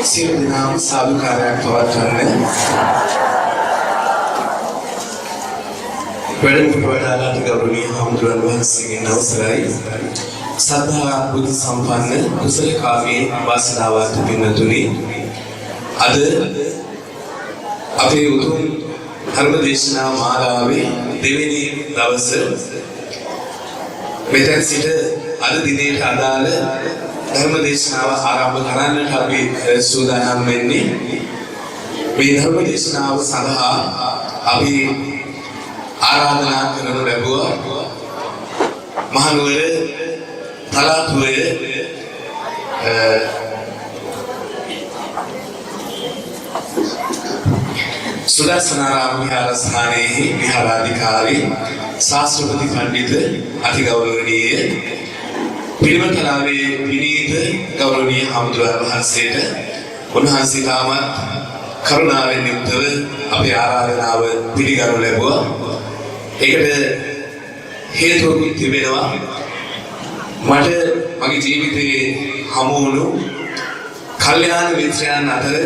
සියලු දෙනාම සාදුකාරයක් පවත්වන්න. වැඩමුළුවට ගෞරවනීය හමුදුරන් වහන්සේගෙන් අවසරයි. සද්ධා බුද්ධ සම්පන්න කුසල කාමී වාසනාවන්ත පින්වතුනි, අද අපේ උතුම් ධර්ම දේශනා මාලාවේ දෙවෙනි දවස මෙතන සිට අද දිනේට අදාළ ධර්ම දේශනාව ආරම්භ කරන්නට අපි සූදානම් වෙන්නේ. මේ ධර්ම දේශනාව සඳහා අපි ආරාධනා කරනු ලැබුවා මහනුවර තලාතුවේ සුදර්ශනාරාම විහාරස්ථානයේ විහාරාධිකාරී ශාස්ත්‍රපති පඬිත අතිගෞරවනීය පිරිමතලාවේ විනීත ගෞරවනීය හමුදුරන් වහන්සේට උන්වහන්සේ තාමත් කරුණාවෙන් යුක්තව අපේ ආරාධනාව පිළිගනු ලැබුවා. ඒකට හේතුවකුත් තිබෙනවා. මට මගේ ජීවිතයේ හමු වුණු කල්යාණ මිත්‍රයන් අතර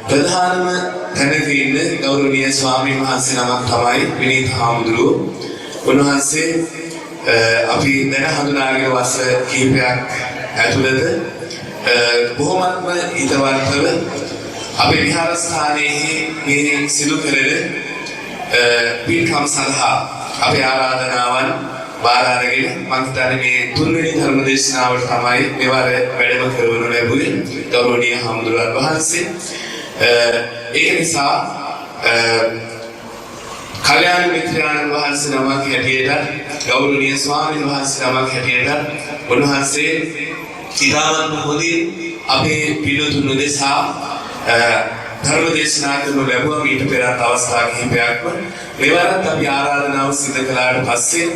ප්‍රධානම තැනක ඉන්න ගෞරවනීය ස්වාමීන් වහන්සේ නමක් තමයි විනීත හාමුදුරුවෝ. උන්වහන්සේ අපි දැන හඳුනාගෙන වසර කිහිපයක් ඇතුළත බොහොමත්ම හිතවත්ව අපේ විහාරස්ථානයේ මේ සිදු කරන පින්කම් සඳහා අපේ ආරාධනාවන් බාර අරගෙන මම හිතන්නේ මේ තුන්වෙනි ධර්ම දේශනාවට තමයි මෙවර වැඩම කරවනු ලැබුවේ ගෞරවනීය හමුදුරන් වහන්සේ. ඒක නිසා කල්‍යාණ මිත්‍රයන් වහන්සේ නමක් හැටියට ගෞරවනීය ස්වාමීන් වහන්සේ නමක් හැටියට උන්වහන්සේ ඉතාමත් හොඳින් අපේ පිළිතුරු දෙසා ධර්ම දේශනා කරනු ලැබුවා. ඊට පෙර අවස්ථා කිහිපයක්ම මෙවරත් අපි ආරාධනාව සිදු කළාට පස්සේ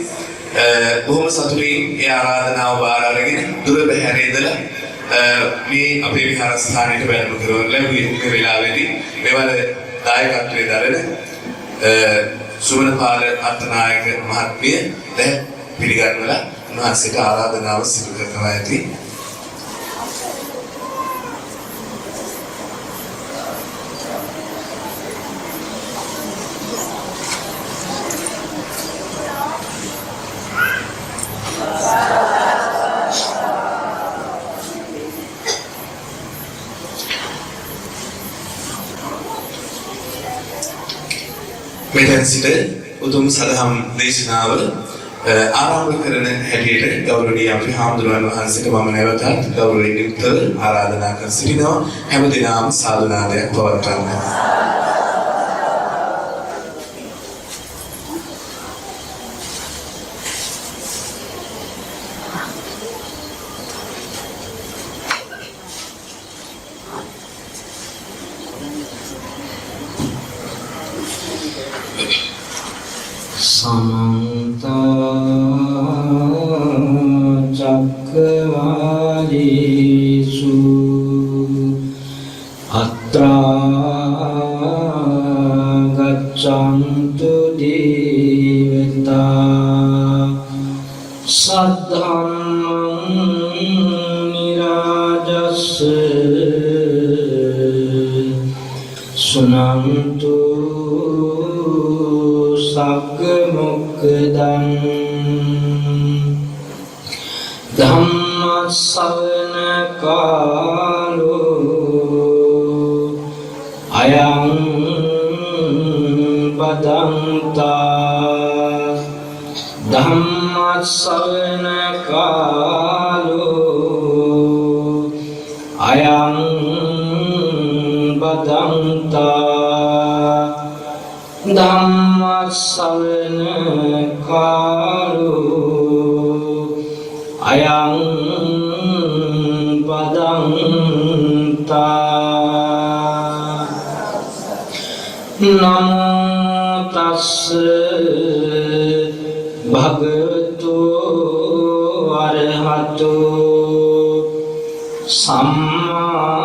බොහොම සතුටින් ඒ ආරාධනාව බාර අරගෙන දුර බැහැර ඉඳලා මේ අපේ විහාරස්ථානයට වැඩම කරවන ලැබුවේ. මේ වෙලාවේදී මෙවර දායකත්වයේ දරන සුමනපාල අත්නායක මහත්මිය දැන් පිළිගන්වලා උන්වහන්සේට ආරාධනාව සිදු කරනවා ඇති. මෙතන සිට උතුම් සදහම් දේශනාව ආරම්භ කරන හැටියට ගෞරවනීය අපේ හාමුදුරුවන් වහන්සේට මම නැවතත් ගෞරවයෙන් යුක්තව ආරාධනා කර සිටිනවා. හැම දිනම සාදු නාදයක් පවත්වන්න. समन्ता चक्रवालेषु अत्रा गच्छन्तु देवता सद्धम्मं निराजस्य सुनन्तु සග්ගමොක්ඛදං ධම්මස්සවන කාලෝ අයං බදන්තා ධම්මස්සවන කාලෝ අයං බදන්තා ධම්මස්සවන කාලෝ අයං බදන්තා නමෝ තස්ස භගවතු අරහතු සම්මා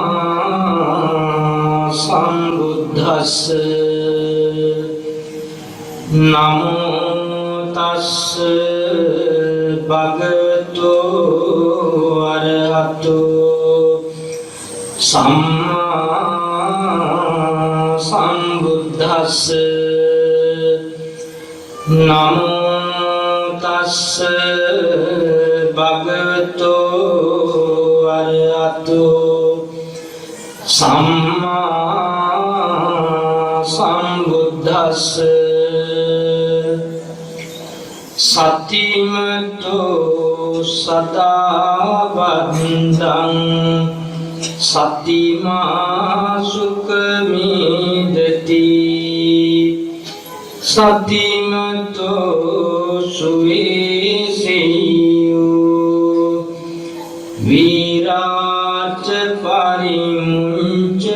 සම්බුද්දස්ස නමෝ තස්ස භගවතු අරහතු සම්මා සම්බුද්දස්ස නමෝ තස්ස භගවතු අරහතු සම්මා සම්බුද්දස්ස සතිමතෝ සදා වන්දං සතිමා සුඛමිදති සතිමතෝ සුවේසෙය්‍යෝ විරාජ පරිමුංචති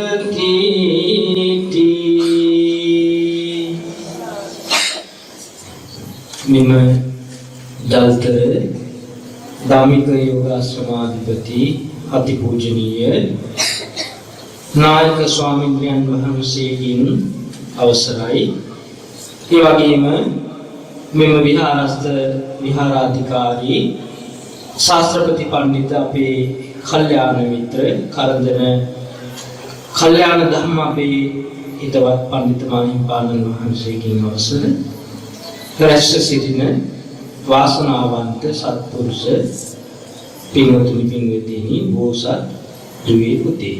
මෙම දල්තර ධාමික යෝගාශ්‍රමාධිපති අතිපූජනීය නායක ස්වාමීන් වහන්සේගෙන් අවසරයි. ඒ වගේම මෙම විහාරස්ථ විහාරාධිකාරී ශාස්ත්‍රපති පඬිත අපේ කල්යාණ මිත්‍ර කරදන කල්යාණ ධර්ම අපේ හිතවත් පඬිත මාහිම්පාණන් වහන්සේගෙන් අවසර රැස් සිටින වාසනාවන්ත සත්පුරුෂ පින්වතුනි පින්වතිනි බෝසත් දුවේ පුතේ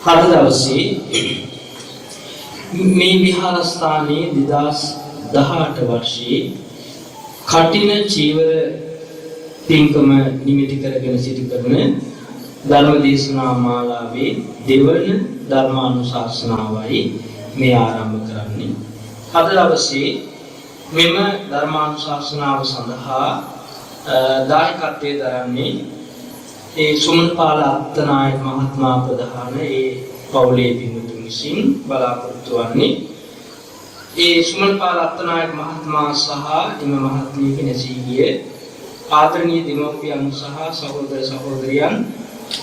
හත දවසේ මේ විහාරස්ථානයේ 2018 වර්ෂයේ කටින චීවර පින්කම නිමිති කරගෙන සිදු කරන ධර්ම දේශනා මාලාවේ දෙවන ධර්මානුශාසනාවයි මේ ආරම්භ කරන්නේ. අද දවසේ මෙම ධර්මානුශාසනාව සඳහා දායකත්වයේ දරන්නේ ඒ සුමන්පාල අත්තනායක මහත්මයා ප්‍රධාන ඒ පවුලේ පින්වතුන් විසින් බලාපොරොත්තු වන්නේ ඒ සුමන්පාල අත්තනායක මහත්මයා සහ එම මහත්මියගේ නැසී ගිය ආදරණීය දෙමව්පියන් සහ සහෝදර සහෝදරියන්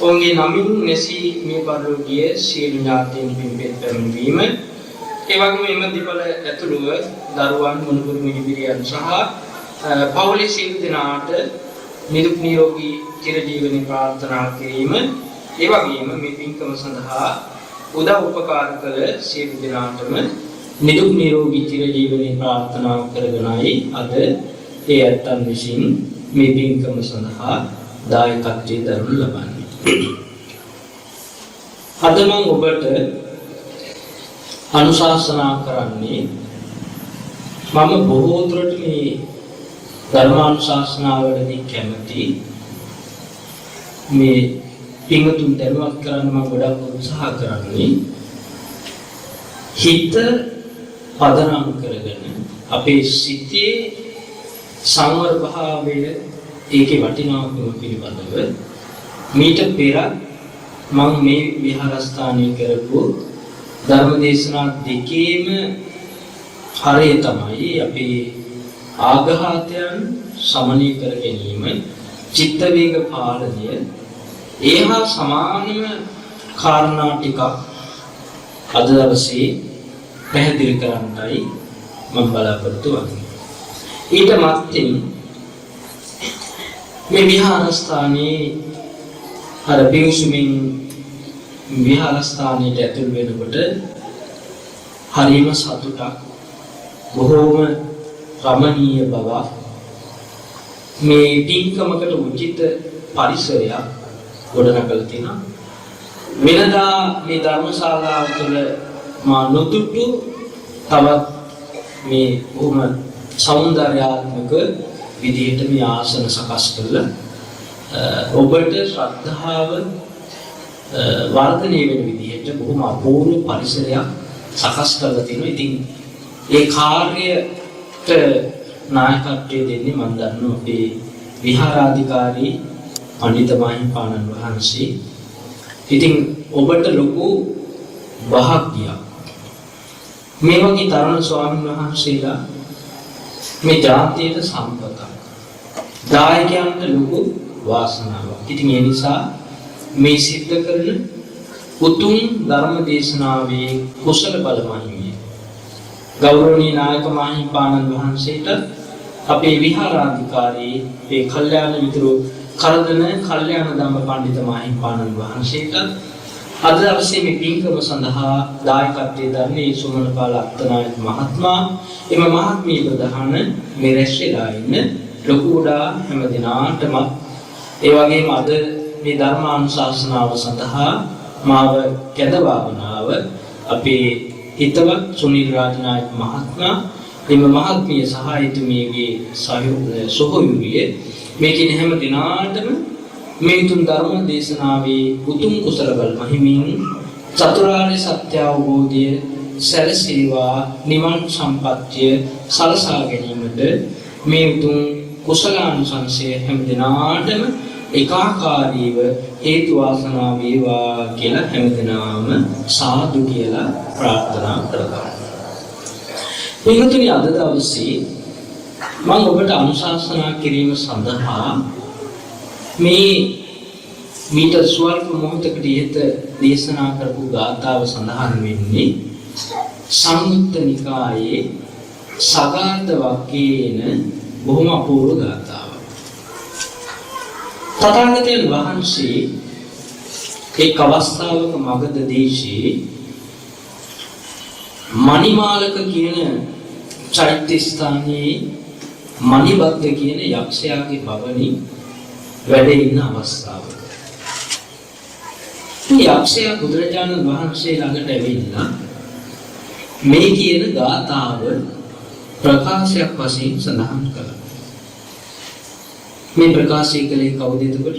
ඔවුන්ගේ නමින් නැසී මේ පරිලෝකීය සියලු ඥාතීන් පින්පෙත් පැමිණීම ඒ වගේම එම දෙපළ ඇතුළුව දරුවන් මුණුපුරු මිනිබිරියන් සහ පවුලේ සියලු දෙනාට නිදුක් නිරෝගී චිරජීවනයේ ප්‍රාර්ථනා කිරීම ඒ වගේම මේ පින්කම සඳහා උදව් උපකාර කළ සියලු දෙනාටම නිදුක් නිරෝගී චිරජීවනයේ ප්‍රාර්ථනා කරගෙනයි අද ඒ ඇත්තන් විසින් මේ පින්කම සඳහා දායකත්වයේ දරනු ලබන්නේ. අද මම ඔබට අනුශාසනා කරන්නේ මම බොහෝ දුරට මේ ධර්මානුශාසනාවලදී කැමති මේ පින්වතුන් දැනුවත් කරන්න මම ගොඩක් උත්සාහ කරන්නේ හිත පදනම් කරගෙන අපේ සිතේ සංවර භාවය ඒකේ වටිනාකම පිළිබඳව මීට පෙර මම මේ විහාරස්ථානයේ කරපු ධර්මදේශනා දෙකේම හරය තමයි අපේ ආඝාතයන් සමනය කර ගැනීම චිත්ත වේග පාලනය ඒහා සමානම කාරණා ටිකක් අද දවසේ පැහැදිලි කරන්නයි මම බලාපොරොත්තු වෙන්නේ. ඊට මත්තෙන් මේ විහාරස්ථානයේ අර බිවුසුමින් විහාරස්ථානයට ඇතුල් වෙනකොට හරිම සතුටක් බොහෝම රමණීය බවක් මේ පින්කමකට උචිත පරිසරයක් ගොඩනගලා තියෙනවා. වෙනදා මේ ධර්මශාලාව තුළ මා නොදුටු තවත් මේ බොහොම සෞන්දර්යාත්මක විදිහට මේ ආසන සකස් කළා. ඔබට ශ්‍රද්ධාව වර්ධනය වෙන විදිහට බොහොම අපූර්ව පරිසරයක් සකස් කරලා තියෙනවා. ඉතින් ඒ කාර්යයට නායකත්වය දෙන්නේ මම දන්නවා අපේ විහාරාධිකාරී පඬිත මාහිම්පාණන් වහන්සේ. ඉතින් ඔබට ලොකු භාග්‍යයක් මේ වගේ තරුණ ස්වාමීන් වහන්සේලා මේ ජාතියට සම්පතක්. දායකයන්ට ලොකු වාසනාවක්. ඉතින් ඒ නිසා මේ සිද්ධ කරන උතුම් ධර්ම දේශනාවේ කුසල බල මහිමය ගෞරවනීය නායක මාහිමිපාණන් වහන්සේට අපේ විහාරාධිකාරී ඒ කල්යාණ මිතුරු කරදන කල්යාණ ධම්ම පඬිත මාහිමිපාණන් වහන්සේට අද දවසේ මේ පින්කම සඳහා දායකත්වයේ දරන්නේ සුමනපාල අත්තනායක මහත්මයා එම මහත්මිය ප්‍රධාන මේ රැස් වෙලා ඉන්න ලොකු උඩා හැම දිනාටම ඒ වගේම අද මේ ධර්මානුශාසනාව සඳහා මාව කැඳවාවනාව අපේ හිතවත් සුනිල් රාජනායක මහත්මයා එම මහත්මිය සහ එතුමියගේ සහයෝගය මේ කින හැම දිනාටම මේ උතුම් ධර්ම දේශනාවේ උතුම් කුසල බල මහිමින් චතුරාර්ය සත්‍ය අවබෝධය සැලසේවා නිවන් සම්පත්තිය සලසා ගැනීමට මේ උතුම් කුසලානුසංසය හැම දිනාටම ඒකාකාරීව හේතු වාසනා වේවා කියලා හැමදෙනාම සාදු කියලා ප්‍රාර්ථනා කරගන්නවා. පින්තුනි අද දවසේ මම ඔබට අනුශාසනා කිරීම සඳහා මේ මීට ස්වල්ප මොහොතකට ඉහත දේශනා කරපු ගාථාව සඳහන් වෙන්නේ සංයුත්ත නිකායේ සගාත වග්ගයේන බොහොම අපූර්ව ගාථාවක්. තථාගතයන් වහන්සේ එක් අවස්ථාවක මගධ දේශයේ මණිමාලක කියන චෛත්‍ය ස්ථානයේ මණිබද්ද කියන යක්ෂයාගේ භවනි වැඩ ඉන්න අවස්ථාවක මේ යක්ෂයා බුදුරජාණන් වහන්සේ ළඟට ඇවිල්ලා මේ කියන ගාථාව ප්‍රකාශයක් වශයෙන් සඳහන් කළා. මේ ප්‍රකාශය කළේ කවුද එතකොට?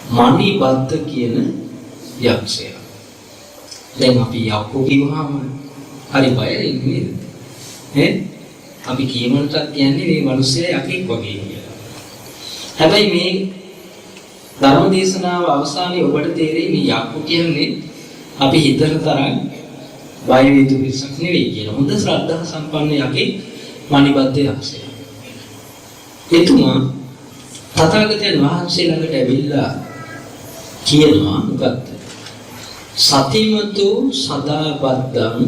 මණිබද්ද කියන යක්ෂයා. දැන් අපි යක්කෝ කිව්වහම හරි බයයි නේද? අපි කියමනට කියන්නේ මේ මිනිස්සයා යකෙක් වගේ කියලා. හැබැයි මේ ධර්ම දේශනාව අවසානයේ ඔබට තේරෙයි මේ යක්කෝ කියන්නේ අපි හිතන තරම් බය වේතු පිරිසක් නෙවෙයි කියලා. හොඳ ශ්‍රද්ධා සම්පන්න යකෙක් මණිබද්ද යක්ෂයා. එතුමා තථාගතයන් වහන්සේ ළඟට ඇවිල්ලා කියනවා මොකක්ද? සතිමතු සදා බද්දං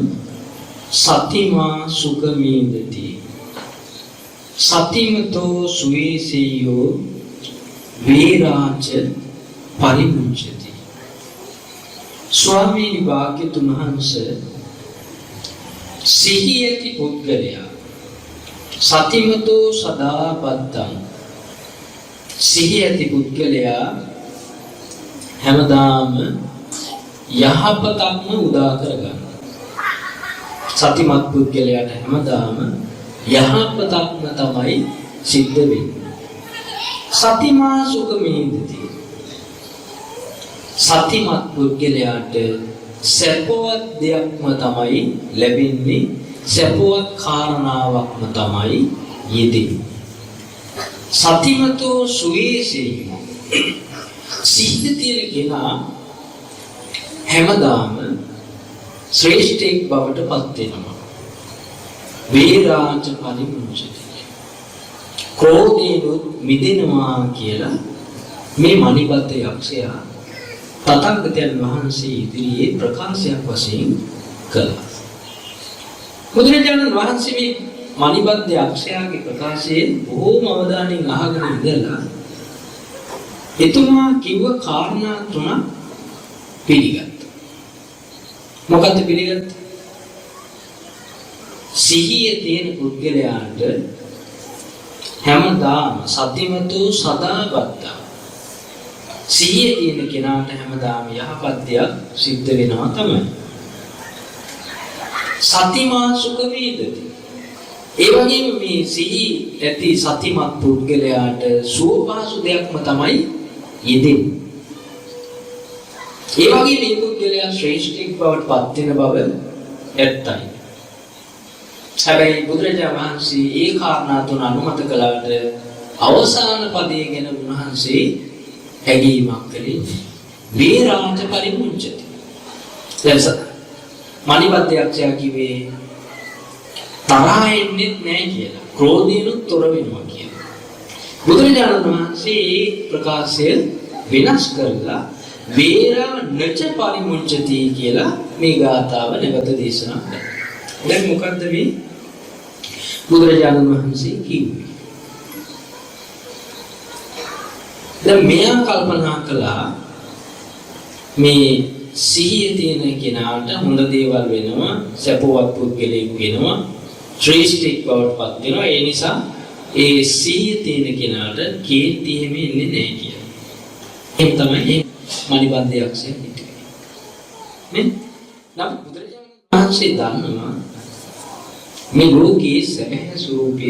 සතිමා සුඛමීදති සතිමතෝ සුවේසෙයෝ වේරාච පරිමුච්ඡති. ස්වාමීනි භාග්‍යතුන් වහන්සේ සිහියති පුද්ගලයා සතිමතෝ සදා බද්දං සිහියති පුද්ගලයා හැමදාම යහපතක්ම උදා කරගන්න. සතිමත් පුද්ගලයාට හැමදාම යහපතක්ම තමයි සිද්ධ වෙන්නේ. සතිමා සුඛමේදති සතිමත් පුද්ගලයාට සැපවත් දෙයක්ම තමයි ලැබෙන්නේ. සැපවත් කාරණාවක්ම තමයි යෙදෙන්නේ. සතිමතෝ සුවේසෙයි සිහිය තියෙන කෙනා හැමදාම ශ්‍රේෂ්ඨෙක් බවට පත් වෙනවා. වේරාච පරිමුච්ඡති ක්‍රෝධයෙන් මිදෙනවා කියලා මේ මණිබද්ද යක්ෂයා තථාගතයන් වහන්සේ ඉදිරියේ ප්‍රකාශයක් වශයෙන් කළා. බුදුරජාණන් වහන්සේ මේ මණිබද්ද යක්ෂයාගේ ප්‍රකාශයෙන් බොහෝම අවධානයෙන් අහගෙන ඉඳලා එතුමා කිව්ව කාරණා තුනක් පිළිගත්තා. මොකක්ද පිළිගත්තේ? සිහිය තියෙන පුද්ගලයාට හැමදාම සතිමතු සදා බද්දා සිහිය තියෙන කෙනාට හැමදාම යහපත් දෙයක් සිද්ධ වෙනවා තමයි. සතිමා සුඛ වේදති ඒ වගේම මේ සිහි ඇති සතිමත් පුද්ගලයාට සුවපහසු දෙයක්ම තමයි යෙදෙන්නේ. ඒ වගේ මේ පුද්ගලයා ශ්‍රේෂ්ඨෙක් බවට පත් වෙන බව ඇත්තයි. හැබැයි බුදුරජාණන් වහන්සේ ඒ කාරණා තුන අනුමත කළාට අවසාන පදයේ ගැන උන්වහන්සේ හැඟීමක් කළේ වේරාච පරිමුච්ඡති. දැන් මණිබද්ද යක්ෂයා කිව්වේ තරහ එන්නේ නැහැ කියලා. ක්‍රෝධයෙන් තොර වෙනවා කියලා. බුදුරජාණන් වහන්සේ ප්‍රකාශය විනාශ කරලා වේරා නච පරිමුංචති කියලා මේ ගාථාව නැවත දේශනා කළා. දැන් මොකද්ද මේ බුදුරජාණන් වහන්සේ කිව්වේ? දැන් මෙයා කල්පනා කළා මේ සිහිය තියෙන කෙනාට හොඳ දේවල් වෙනවා, සැපවත් පුද්ගලෙක් වෙනවා, ශ්‍රේෂ්ඨෙක් බවට පත් වෙනවා. ඒ නිසා ඒ සිහිය තියෙන කෙනාට කීර්තිය එහෙම එන්නේ නැහැ කියලා. ඒක තමයි මණිබන්ධයක් කියන්නේ. නේ? නම් බුදුරජාණන් වහන්සේ දන්නවා මේ ලෝකයේ සැබෑ ස්වરૂපය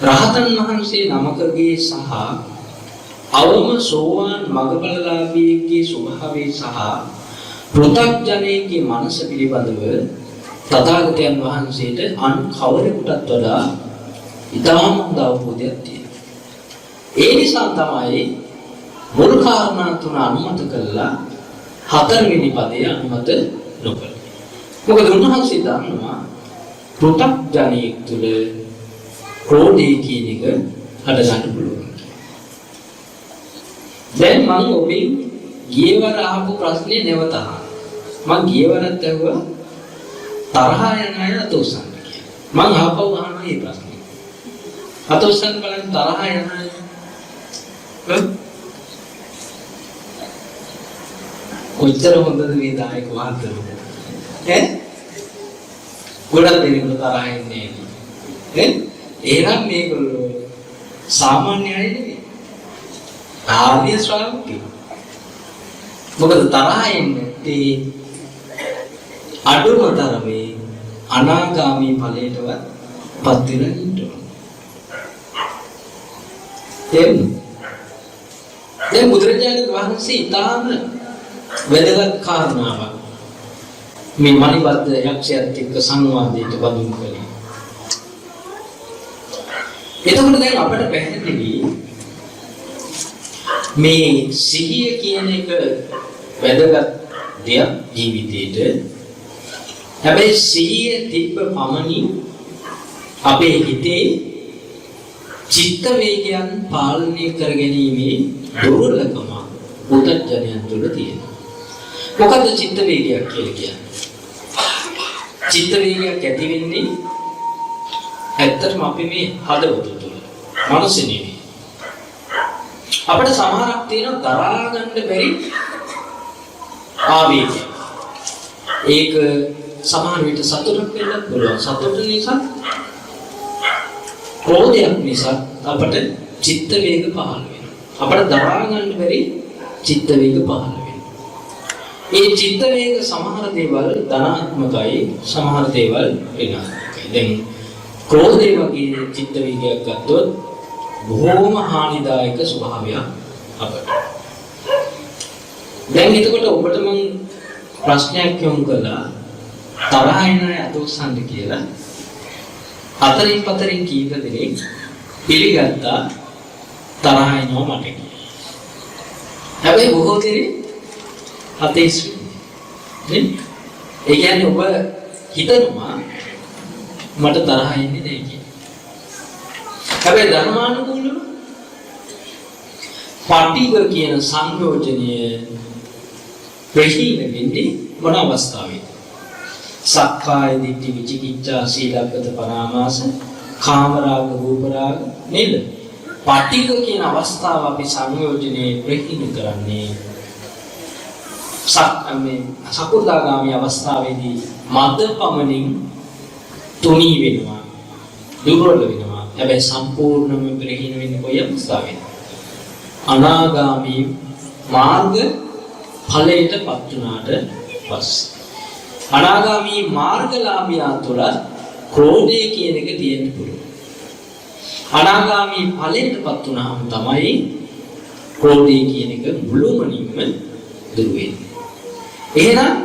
රහතන් වහන්සේ නමකගේ සහ අවම සෝවාන් මගබලලාභීගේ ස්වභාවය සහ පෘථග්ජනයේ මනස පිළිබඳව තථාගතයන් වහන්සේට අන් කවරෙකුටත් වඩා ඉතාම හොඳ අවබෝධයක් තියෙනවා. ඒ නිසා තමයි මුල් කාරණා තුන අනුමත කළා හතරවෙනි පදේ අනුමත නොකළා. මොකද උන්වහන්සේ දන්නවා පෘථග්ජනයේ තුල ක්‍රෝධය කියන එක හට ගන්න පුළුවන්. දැන් මම ඔබෙන් ගියවර අහපු ප්‍රශ්නේ නැවත අහනවා. මම ගියවරත් ඇහුවා තරහ යන අය අතෝසන්න කියලා. මම ආපහු අහනවා මේ ප්‍රශ්නේ. අතෝසන්න බලන්න තරහ යන අය. කොච්චර හොඳද මේ දායක වාදන. ගොඩක් දෙනෙකුට තරහ එන්නේ නැහැ. එහෙනම් මේගොල්ලෝ සාමාන්‍ය අය නෙවෙයි. ආර්ය ශ්‍රාවකයෝ. මොකද තරහ එන්නේ අඩුම තරමේ අනාගාමී ඵලයටවත් පත් වෙලා ඉන්නවා. දැන් බුදුරජාණන් වහන්සේ ඊටාම වැදගත් කාරණාවක් මේ මණිබද්ද යක්ෂයත් එක්ක සංවාදයට බඳුන් කළේ. එතකොට දැන් අපට පැහැදිලි මේ සිහිය කියන එක වැදගත් දෙයක් ජීවිතේට. හැබැයි සිහිය තිබ්බ පමණින් අපේ හිතේ චිත්ත වේගයන් පාලනය කරගැනීමේ දුර්වලකම පුතඥයන් තුළ තියෙනවා. මොකද්ද චිත්ත වේගයක් කියලා කියන්නේ? චිත්ත වේගයක් ඇති වෙන්නේ ඇත්තටම අපි මේ හදවත තුළ මනසේ නෙවෙයි. අපිට සමහරක් තියෙන දරා ගන්න බැරි ආවේගය. ඒක සමහර විට සතුටක් වෙන්න පුළුවන්. සතුට නිසා ක්‍රෝධයක් නිසා අපට චිත්ත වේග පහළ වෙනවා. අපිට දරා ගන්න බැරි චිත්ත වේග පහළ වෙනවා. ඒ චිත්ත වේග සමහර දේවල් ධනාත්මකයි, සමහර දේවල් ඍණාත්මකයි. දැන් ක්‍රෝධය වගේ චිත්ත වේගයක් ගත්තොත් බොහෝම හානිදායක ස්වභාවයක් අපට. දැන් එතකොට ඔබට මම ප්‍රශ්නයක් යොමු කළා තරහ එන අය අතෝසන්න කියලා. හතරින් පතරින් කීප දෙනෙක් පිළිගත්තා තරහ එනවා මට කියලා. හැබැයි බොහෝ දෙනෙක් අතීස් නේ. ඒ කියන්නේ ඔබ හිතනවා මට තරහ එන්නේ නැහැ කියලා. හැබැයි ධර්මානුකූලව පටිඝ කියන සංයෝජනය ප්‍රහීන වෙන්නේ මොන අවස්ථාවේද? සක්කාය දිට්ඨි විචිකිච්ඡා සීලබ්බත පරාමාස කාමරාග රූපරාග නේද? පටිඝ කියන අවස්ථාව අපි සංයෝජනේ ප්‍රහීන කරන්නේ සකුදාගාමී අවස්ථාවේදී මද පමණින් තුනී වෙනවා, දුර්වල වෙනවා. හැබැයි සම්පූර්ණයෙන්ම ප්‍රහීන වෙන්නේ කොයි අවස්ථාවේද? අනාගාමී මාර්ග ඵලයටපත් වුණාට පස්සේ. අනාගාමී මාර්ගලාභියා තුළ ක්‍රෝධය කියන එක තියෙන්න පුළුවන්. අනාගාමී ඵලයටපත් වුණාම තමයි ක්‍රෝධය කියන එක මුළුමනින්ම දුර වෙන්නේ. එහෙනම්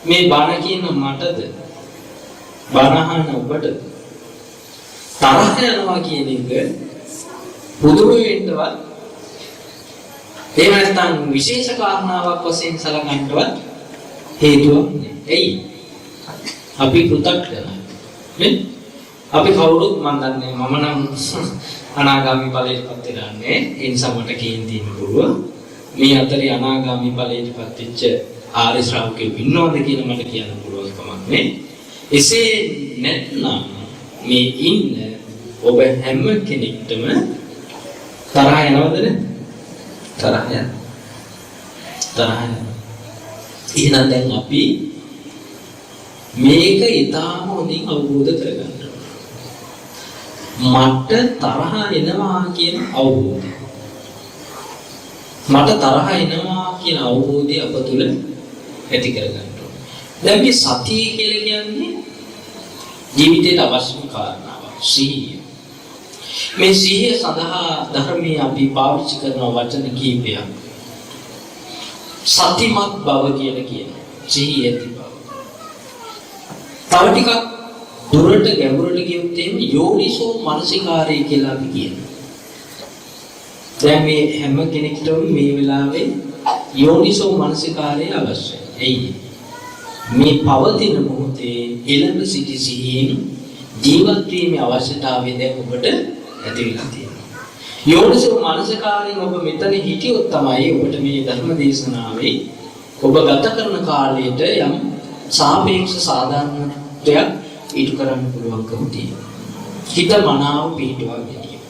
මේ බණ කියන මටද බණහන ඔබට තරහ යනවා කියන එක පුදුම වෙන්නවත් එහෙම නැත්නම් විශේෂ කාරණාවක් වශයෙන් සලකන්නවත් හේතුවක් නෑ. එයි අපි පෘථග්ජනයි. නේ? අපි කවුරුත් මන් දන්නේ මම නම් අනාගාමී ඵලයටපත් වෙලාන්නේ ඒ නිසා මට කියන්න තියෙන පුළුවන් මේ අතරේ අනාගාමී ඵලයටපත් වෙච්ච ආර්ය ශ්‍රාවකයෝ ඉන්නවද කියලා මට කියන්න පුළුවන් කමක් නෑ. එසේ නැත්නම් මේ ඉන්න ඔබ හැම කෙනෙක්ටම තරහ යනවද නේ? තරහ යනවා. එහෙනම් දැන් අපි මේක ඊටාම හොඳින් අවබෝධ කරගන්න මට තරහ එනවා කියන අවබෝධය. මට තරහ එනවා කියන අවබෝධය අප තුළ ඇති කරගන්න ඕනේ. දැන් මේ සතිය කියලා කියන්නේ ජීවිතයට අවශ්‍යම කාරණාවක්. සිහිය. මේ සිහිය සඳහා ධර්මයේ අපි පාවිච්චි කරන වචන කීපයක්. සතිමත් බව කියලා කියනවා. සිහිය ඇති බව. තව ටිකක් දුරට ගැඹුරට ගියොත් එහෙම යෝනිසෝ මනසිකාරය කියලා අපි කියනවා. දැන් මේ හැම කෙනෙකුටම මේ වෙලාවේ යෝනිසෝ මනසිකාරය අවශ්‍යයි. එයි මේ පවතින මොහොතේ එළඹ සිටි සිහියෙන් ජීවත් වීමේ අවශ්‍යතාවය දැන් ඔබට ඇති වෙලා තියෙනවා. යෝනිසෝ මනසිකාරයෙන් ඔබ මෙතන හිටියොත් තමයි ඔබට මේ ධර්ම දේශනාවේ ඔබ ගත කරන කාලයට යම් සාපේක්ෂ සාධාරණත්වයක් ඊට කරන්න පුළුවන්කම තියෙනවා. හිත මනාව පිහිටවා ගැනීම.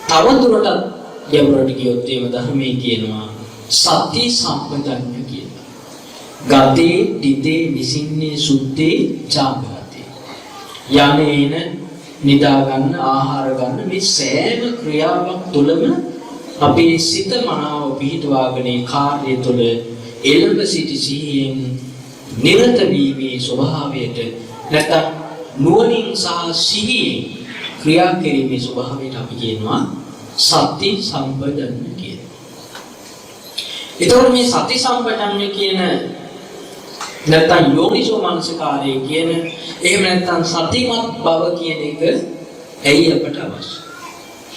තව දුරටත් ගැඹුරට ගියොත් එහෙම ධර්මයේ කියනවා සති සම්පජඤ්ඤය කියලා. ගතේ දිතේ විසින්නේ සුද්ධේ ජාගරතේ. යන්නේන නිදා ගන්න ආහාර ගන්න මේ සෑම ක්‍රියාවක් තුළම අපේ සිත මනාව පිහිටවාගෙන කාර්යය තුළ එළඹ සිටි සිහියෙන් නිරත වීමේ ස්වභාවයට නැත්නම් නුවණින් සහ සිහියෙන් ක්‍රියා කිරීමේ ස්වභාවයට අපි කියනවා සති සම්පජඤ්ඤය කියලා. ඒතකොට මේ සති සම්පජඤ්ඤය කියන නැත්නම් යෝනිසෝ මනසිකාරය කියන එහෙම නැත්නම් සතිමත් බව කියන එක ඇයි අපට අවශ්‍ය?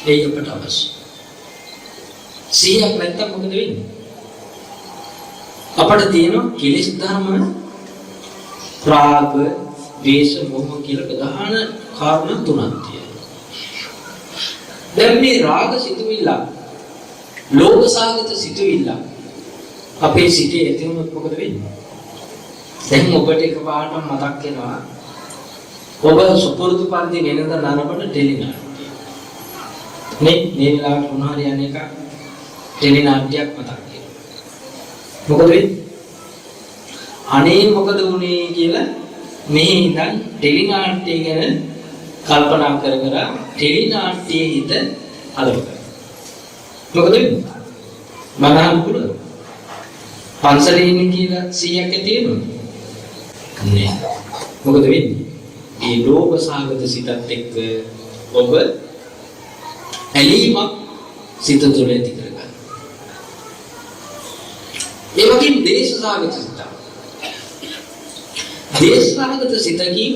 ඇයි අපට අවශ්‍ය? සිහියක් නැත්නම් මොකද වෙන්නේ? අපට තියෙන කෙලෙස් ධර්ම රාග, ද්වේෂ, මෝහ කියලා ප්‍රධාන කාරණා තුනක් තියෙනවා. දැන් මේ රාග සිතුවිල්ල, ලෝභ සාගත සිතුවිල්ල අපේ සිතේ ඇති වුණොත් මොකද වෙන්නේ? දැන් ඔබට එකපාරටම මතක් වෙනවා ඔබ සුපුරුදු පරිදි වෙනද නරඹන ටෙලිනාට්‍ය. මේ වෙලාවට මොනවාරි යන එක ටෙලිනාට්‍යයක් මතක් වෙනවා. මොකද වෙන්නේ? අනේ මොකද වුනේ කියලා මේ ඉඳන් ටෙලිනාට්‍ය ගැන කල්පනා කර කර ටෙලිනාට්‍යයේ හිත අලවනවා. මොකද වෙන්නේ? මනහන් පුරුදු. පන්සලේ ඉන්නේ කියලා 100ක් තියෙනවද? නෑ. මොකද වෙන්නේ? ඒ ලෝභ සාගත සිතත් එක්ක ඔබ ඇලීමක් සිත තුළ ඇති කරගන්න. ඒ වගේම දේශ සාගත සිත. දේශ සාගත සිතකින්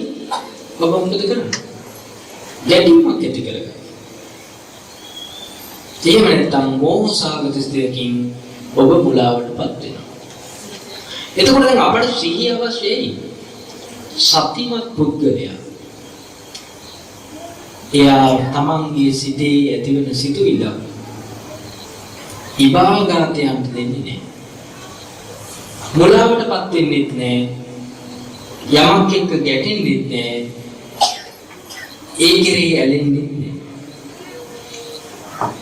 ඔබ මොකද කරන්නේ? ගැටීමක් ඇති කරගන්න. එහෙම නැත්නම් මෝහ සාගත සිතකින් ඔබ මුලාවටපත් වෙනවා. එතකොට දැන් අපට සිහිය අවශ්‍යයි. සතිමත් පුද්ගලයා එයා තමන්ගේ සිතේ ඇතිවන සිතුවිල්ල ඉබාගාතයන්ට දෙන්නේ නැහැ. මුලාවටපත් වෙන්නෙත් නැහැ. යමක් එක්ක ගැටෙන්නෙත් නැහැ. ඒ කෙරෙහි ඇලෙන්නෙත් නැහැ.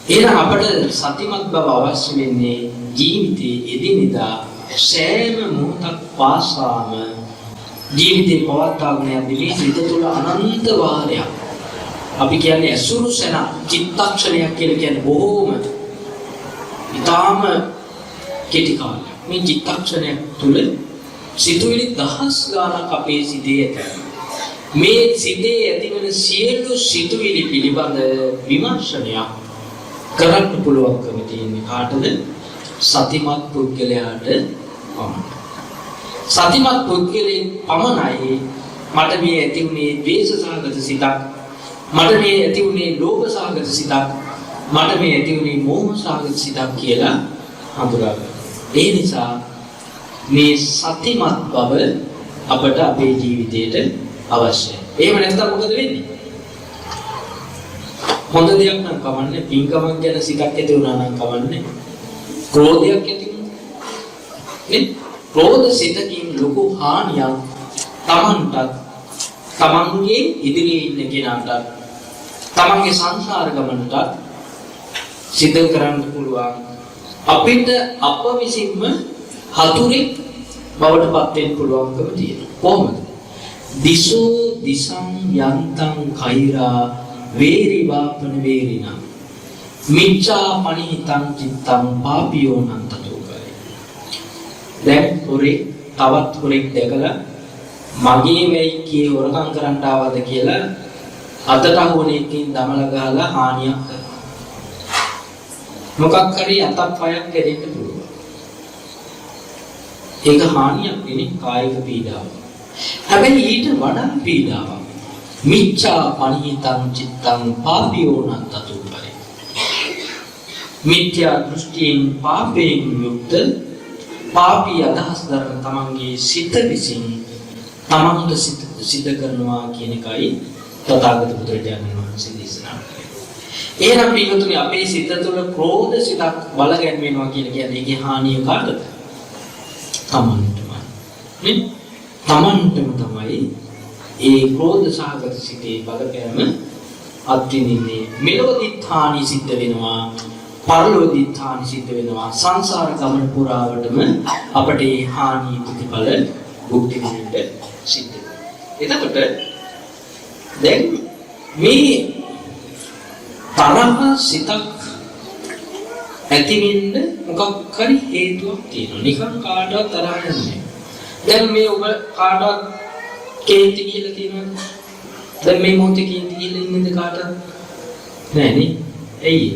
එහෙනම් අපට සතිමත් බව අවශ්‍ය වෙන්නේ ජීවිතයේ එදිනෙදා සෑම මොහොතක් පාසාම ජීවිතේ පවත්වාගෙන යද්දී මේ සිත තුළ අනන්ත වාරයක් අපි කියන්නේ අසුරු සෙන චිත්තක්ෂණයක් කියලා කියන්නේ බොහෝම ඊටාම කෙටි කාලයක්. මේ චිත්තක්ෂණයක් තුළ සිතුවිලි දහස් ගාණක් අපේ සිතේ ඇති. මේ සිතේ ඇතිවන සියලු සිතුවිලි පිළිබඳ විමර්ශනයක් කරන්න පුළුවන්කම තියෙන්නේ කාටද? සතිමත් පුද්ගලයාට පමණයි. සතිමත් පුද්ගලයන් පමණයි මට මේ ඇති වුණේ ද්වේෂ සහගත සිතක්, මට මේ ඇති වුණේ ලෝභ සහගත සිතක්, මට මේ ඇති වුණේ මෝහ සහගත සිතක් කියලා හඳුනා ගන්න. ඒ නිසා මේ සතිමත් බව අපට අපේ ජීවිතයට අවශ්‍යයි. එහෙම නැත්නම් මොකද වෙන්නේ? හොඳ දෙයක් නම් කවන්නේ පින්කමක් ගැන සිතක් ඇති වුණා නම් කවන්නේ ක්‍රෝධයක් ඇති වුණා. නේ? ක්‍රෝධ සිතකින් ලොකු හානියක් තමන්ටත් තමන්ගේ ඉදිරියේ ඉන්න කෙනාට තමන්ගේ සංසාර ගමනට සිද්ධ කරන්න පුළුවන්. අපිට අප විසින්ම හතුරෙක් බවට පත් වෙන්න පුළුවන්කම තියෙනවා. කොහොමද? දිසෝ දිසං යන්තං කෛරා වේරි වාපන වේරිනා මිච්ඡා පනිහිතං චිත්තං පාපියෝ නන්තතෝකයි. දැන් හොරේ තවත් හොරෙක් දැකලා මගේ වෙයි කී හොරකම් කරන්න ආවද කියලා අතට අහුවන එකකින් දමල ගහලා හානියක් කරනවා. මොකක් හරි අතක් පයක් දෙන්න පුළුවන්. ඒක හානියක් නෙවෙයි කායික පීඩාවක්. හැබැයි ඊට වඩා පීඩාවක්. මිච්ඡා පනිහිතං චිත්තං පාපියෝ නන්තතෝකයි. මිත්‍යා දෘෂ්ටියෙන් පාපයෙන් යුක්ත පාපී අදහස් දරන තමන්ගේ සිත විසින් තමන්ට සිද්ධ කරනවා කියන එකයි තථාගත බුදුරජාණන් වහන්සේ දේශනා කළේ. එහෙනම් පිටුතුනි අපේ සිත තුළ ක්‍රෝධ සිතක් බල ගැන්වෙනවා කියන්නේ ඒකේ හානිය කාටද? තමන්ටමයි. නේ? තමන්ටම තමයි ඒ ක්‍රෝධ සහගත සිතේ බලපෑම අත්විඳින්නේ. මෙලොවදිත් හානි සිද්ධ වෙනවා. පරලොවදිත් හානි සිද්ධ වෙනවා. සංසාර ගමන පුරාවටම අපට ඒ හානි ප්‍රතිඵල භුක්ති විඳින්න සිද්ධ වෙනවා. එතකොට දැන් මේ තරහ සිතක් ඇති වෙන්න මොකක් හරි හේතුවක් තියෙනවා. නිකන් කාටවත් තරහ නැහැ. දැන් මේ ඔබ කාටවත් කේන්ති කියලා තියෙනවද? දැන් මේ මොහොතේ කේන්ති කියලා ඉන්නද කාටවත්? නැහැ නේ. ඇයි?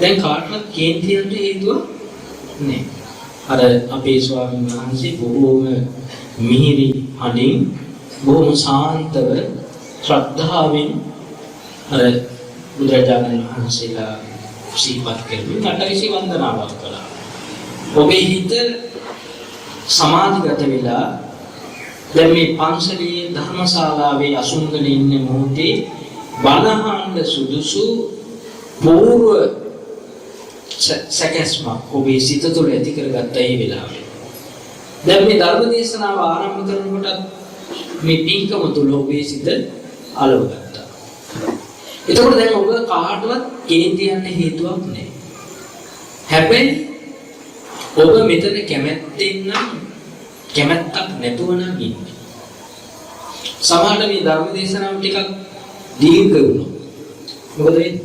දැන් කාටවත් කේන්තියට හේතුව නැහැ. අර අපේ ස්වාමීන් වහන්සේ බොහෝම මිහිරි හඬින් බොහොම සාන්තව ශ්‍රද්ධාවෙන් අර බුදුරජාණන් වහන්සේලා සිහිපත් කරමින් අටවිසි වන්දනාවක් කළා. ඔබේ හිත සමාධිගත වෙලා දැන් මේ පන්සලේ ධර්මශාලාවේ අසුන්ගෙන ඉන්න මොහොතේ බණහඬ සුදුසු පූර්ව සැකස්මක් ඔබේ සිත තුළ ඇති කරගත්ත ඒ වෙලාවේ දැන් මේ ධර්ම දේශනාව ආරම්භ කරනකොට මේ පින්කම තුළ ඔබේ සිත අලව ගත්තා. එතකොට දැන් ඔබ කාටවත් කේන්ති යන්න හේතුවක් නැහැ. හැබැයි ඔබ මෙතන කැමැත්තෙන් නම් කැමැත්තක් නැතුව නම් ඉන්නේ. සමහරවිට මේ ධර්ම දේශනාව ටිකක් දීර්ඝ වුණා. මොකද වෙන්නේ?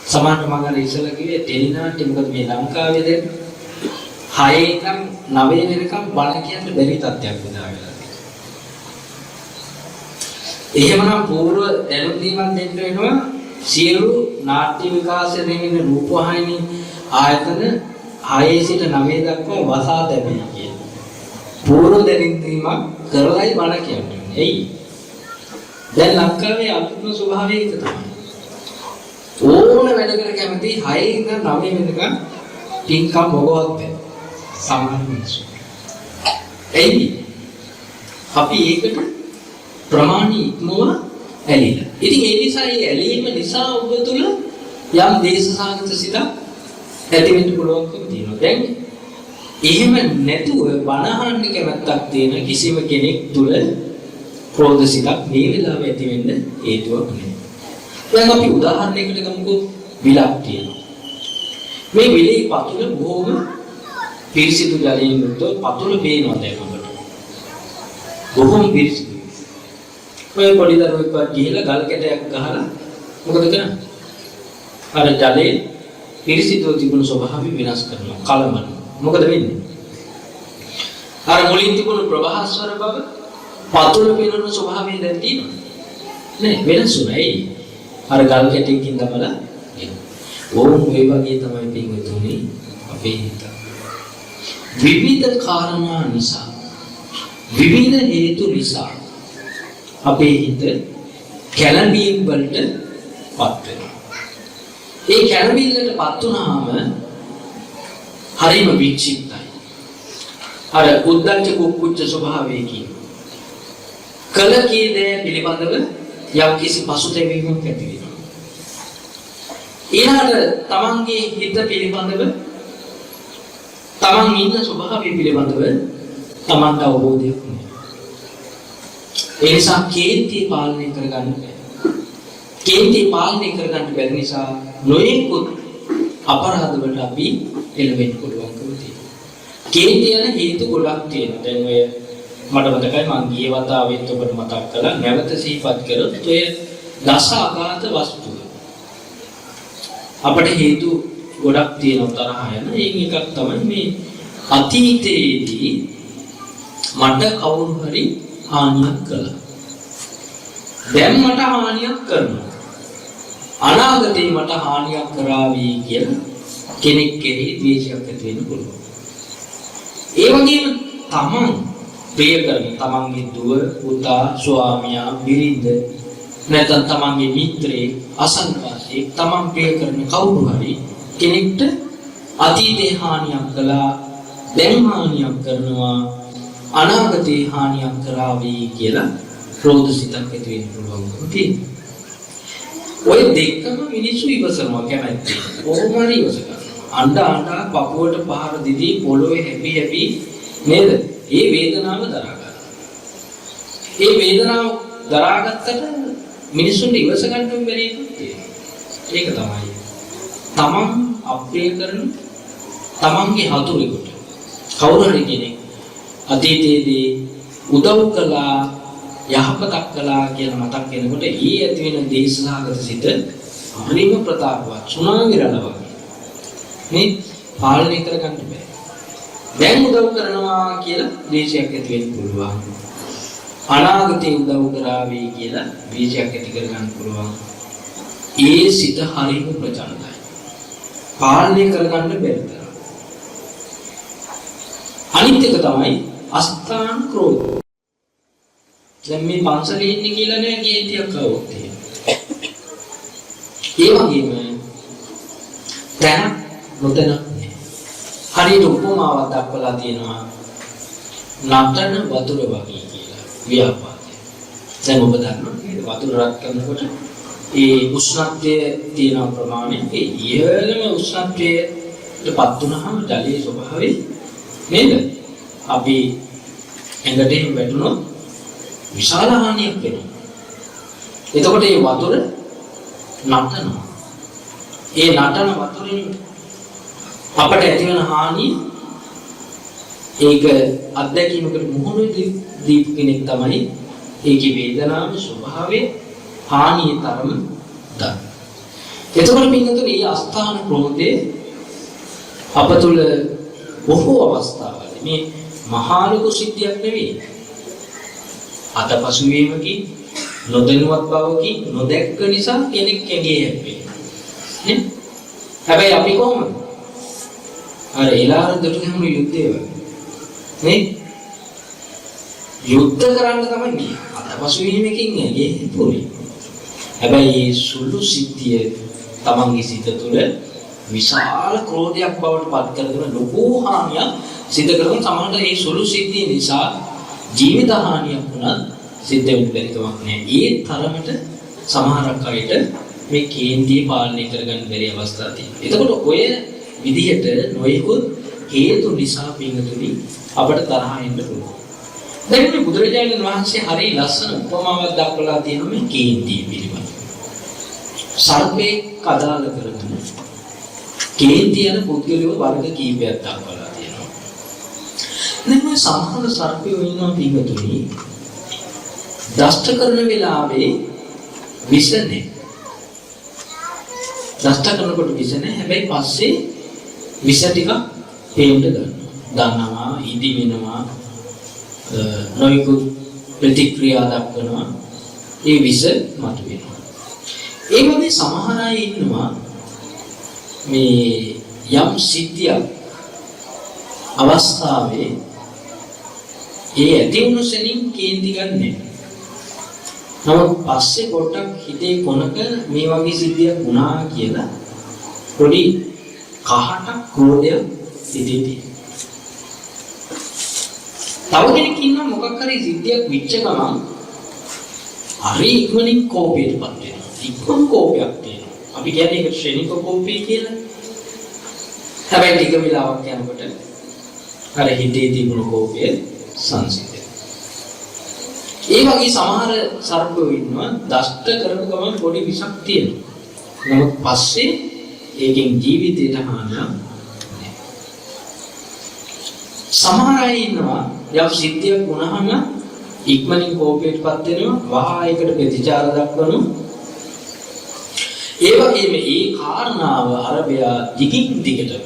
සමහරවිට මම අර ඉස්සෙල්ලා කිව්වේ ටෙලිනාට්‍ය මොකද මේ ලංකාවේ දැන් 6 ඉඳන් 9 වෙනකම් බණ කියන්න බැරි තත්ත්වයක් විඳාගෙන. එහෙමනම් පූර්ව දැනුම් දීමක් දෙන්න වෙනවා සියලු නාට්‍ය විකාශනයේ වෙන රූපවාහිනී ආයතන 6 සිට 9 දක්වා වසා දැමී කියන. පූර්ව දැනුම් දීමක් කරලයි බණ කියන්නේ. එයි. දැන් ලංකාවේ අතුරුන ස්වභාවය ඒක තමයි. ඕන වැඩකට කැමති 6 ඉඳන් 9 වෙනකම් පින්කම් මොකවත් බෑ. සමහර මිනිස්සු. එයි. අපි ඒකට ප්‍රමාණී ඉක්මව ඇලිලා. ඉතින් ඒ නිසා මේ ඇලීම නිසා ඔබ තුල යම් දේශසාගත සිතක් ඇති වෙන්න පුළුවන්කම තියෙනවා. දැන් එහෙම නැතුව බණහන්න කැමැත්තක් තියෙන කිසිම කෙනෙක් තුල ක්‍රෝධ සිතක් මේ වෙලාවේ ඇති වෙන්න හේතුවක් නැහැ. දැන් අපි උදාහරණයකට ගමුකෝ විලක් තියෙනවා. මේ විලේ පතුල බොහොම පිරිසිදු ජලයෙන් යුක්ත පතුල පේනවා දැන් ඔබට. බොහොම පිරිසිදු. ඔය පොඩි දරුවෙක් ගිහලා ගල් කැටයක් ගහලා මොකද කරන්නේ? අර ජලයේ පිරිසිදු තිබුණු ස්වභාවය වෙනස් කරනවා, කලබල. මොකද වෙන්නේ? අර මුලින් තිබුණු ප්‍රවාහස්වර බව පතුල පේන ස්වභාවය දැන් තියෙනවා. නේ වෙනසුනේ. අර ගල් කැටයකින් දමලා ඕම් මේ වගේ තමයි පින්වතුනි අපේ හිත. විවිධ කාරණා නිසා විවිධ හේතු නිසා අපේ හිත කැළඹීම් වලට පත් වෙනවා. ඒ කැළඹිල්ලට පත් වුණාම හරිම විචිත්තයි. අර උද්දච්ච කුක්කුච්ච ස්වභාවයකින් කල කී දේ පිළිබඳව යම් කිසි පසුතැවීමක් ඇති වෙනවා. ඊළඟට තමන්ගේ හිත පිළිබඳව තමන් ඉන්න ස්වභාවය පිළිබඳව තමන්ට අවබෝධයක් නැහැ. ඒ නිසා කේන්තිය පාලනය කරගන්න බැහැ. කේන්තිය පාලනය කරගන්න බැරි නිසා නොයෙකුත් අපරාධ වලට අපි එළවෙන්න පුළුවන්කම තියෙනවා. කේන්තිය යන හේතු ගොඩක් තියෙනවා. දැන් ඔය මට මතකයි මම ගිය වතාවෙත් ඔබට මතක් කළා නැවත සිහිපත් කරොත් ඔය දස අඝාත වස්තු අපට හේතු ගොඩක් තියෙනවා තරහ යන. ඒකෙන් එකක් තමයි මේ අතීතයේදී මට කවුරු හරි හානියක් කළා. දැන් මට හානියක් කරනවා. අනාගතේ මට හානියක් කරાવી කියලා කෙනෙක් කෙරෙහි ද්වේෂයක් ඇති වෙන්න පුළුවන්. ඒ වගේම තමන් ප්‍රිය කරන තමන්ගේ දුව, පුතා, ස්වාමියා, බිරිඳ නැත්නම් තමන්ගේ මිත්‍රේ, අසන්වාසී තමන් ප්‍රිය කරන කවුරු හරි කෙනෙක්ට අතීතේ හානියක් කළා, දැන් හානියක් කරනවා, අනාගතේ හානියක් කරાવી කියලා ක්‍රෝධ සිතක් ඇති වෙන්න පුළුවන්කම තියෙනවා. ඔය දෙකම මිනිස්සු ඉවසනවා කැමැත්තෙන්. කොහොම හරි ඉවස ගන්නවා. අඬ පපුවට පහර දීදී පොළොවේ හැපි නේද? ඒ වේදනාව දරා ගන්න. ඒ වේදනාව දරාගත්තට මිනිස්සුන්ට ඉවස ගන්න බැරි එකක් තියෙනවා. ඒක තමයි. තමන් අප්‍රිය කරන තමන්ගේ හතුරෙකුට කවුරු හරි කෙනෙක් අතීතයේදී උදව් කළා, යහපතක් කළා කියලා මතක් වෙනකොට ඊ ඇති වෙන දේශනාගත සිත හරිම ප්‍රතාපවත් සුනාමි රළ වගේ. මේ පාලනය කරගන්න බෑ. දැන් උදව් කරනවා කියලා ද්වේෂයක් ඇති වෙන්න පුළුවන්. අනාගතේ උදව් කරાવી කියලා ද්වේෂයක් ඇති කරගන්න පුළුවන්. ඒ සිත හරිම ප්‍රචණ්ඩයි. පාලනය කරගන්න බැරි තරම්. අනිත් එක තමයි අස්ථාන ක්‍රෝධ. දැන් මේ පන්සලේ ඉන්නේ කියලා නෑ කේන්තියක් આવොත් ඒ වගේම දැන් නොදැන හරියට උපමාවක් දක්වලා තියෙනවා නටන වතුර වගේ කියලා ව්‍යාපාරය. දැන් ඔබ දන්නවා නේද වතුර රත් කරනකොට ඒ උෂ්ණත්වය තියෙන ප්‍රමාණය ඒ ඉහළම උෂ්ණත්වයටපත් වුණාම ජලයේ ස්වභාවය නේද? අපි ඇඟට එහෙම වැටුණොත් විශාල හානියක් වෙනවා. එතකොට මේ වතුර නටනවා. ඒ නටන වතුරෙන් අපට ඇති වෙන හානිය ඒක අත්දැකීමකට මුහුණ දීපු කෙනෙක් තමයි ඒකේ වේදනාවේ ස්වභාවය හානිය තරම දන්න. එතකොට පින්නතුනේ මේ අස්ථාන ක්‍රෝධයේ අප තුළ බොහෝ අවස්ථාවල මේ මහා ලොකු සිද්ධියක් නෙවෙයි. අතපසු වීමකින් නොදැනුවත් බවකින් නොදැක්ක නිසා කෙනෙක් ඇඟේ හැප්පෙනවා. නේ? හැබැයි අපි කොහොමද? අර එලාරදට හැම යුද්ධේ වගේ. නේ? යුද්ධ කරන්න තමයි අතපසු වීමකින් ඇඟේ හැප්පුනේ. හැබැයි මේ සුළු සිද්ධිය තමන්ගේ සිත තුළ විශාල ක්‍රෝධයක් බවට පත් කරගෙන ලොකු හානියක් සිදු කරන සමහරට මේ සුළු සිද්ධිය නිසා ජීවිත හානියක් වුණත් සිද්ධ වෙන්න බැරි කමක් නැහැ. ඒ තරමට සමහරක් අයට මේ කේන්තිය පාලනය කරගන්න බැරි අවස්ථා තියෙනවා. එතකොට ඔය විදිහට නොයෙකුත් හේතු නිසා පින්තුනි අපට තරහ එන්න පුළුවන්. දැන් මේ බුදුරජාණන් වහන්සේ හරි ලස්සන උපමාවක් දක්වලා තියෙනවා මේ කේන්තිය පිළිබඳව. සර්පේ කදාල කරගෙන කේන්ති යන පුද්ගලයෝ වර්ග කීපයක් දක්වලා තියෙනවා. දැන් මේ සමහර සර්පයෝ ඉන්නවා පින්තුනි දෂ්ට කරන වෙලාවේ විෂ නැහැ. දෂ්ට කරනකොට විෂ නැහැ. හැබැයි පස්සේ විෂ ටික හේන්න ගන්නවා, ඉදි වෙනවා, නොයෙකුත් ප්‍රතික්‍රියා දක්වනවා. ඒ විෂ මතුවෙනවා. ඒ වගේ සමහර අය ඉන්නවා මේ යම් සිද්ධියක් අවස්ථාවේ ඒ ඇති වුණු සෙනින් කේන්ති ගන්නෑ. නමුත් පස්සේ පොඩ්ඩක් හිතේ කොනක මේ වගේ සිද්ධියක් වුණා කියලා පොඩි කහටක් ක්‍රෝධයක් සිටී තියෙනවා. තව කෙනෙක් ඉන්නවා මොකක් හරි සිද්ධියක් විච්ච ගමන් හරි ඉක්මනින් කෝපයටපත් වෙනවා. ඉක්මන් කෝපයක් තියෙනවා. අපි කියන්නේ ඒක ශ්‍රේණික කෝපය කියලා. හැබැයි ටික වෙලාවක් යනකොට අර හිතේ තිබුණු කෝපය සංසිඳෙනවා. ඒ වගේ සමහර සර්පයෝ ඉන්නවා දෂ්ට කරපු ගමන් පොඩි විසක් තියෙනවා. නමුත් පස්සේ ඒකෙන් ජීවිතයට හානියක් නැහැ. සමහර අය ඉන්නවා යම් සිද්ධියක් වුණාම ඉක්මනින් කෝපයටපත් වෙනවා, වහා ඒකට ප්‍රතිචාර දක්වනවා. ඒ වගේම ඒ කාරණාව අරබයා දිගින් දිගටම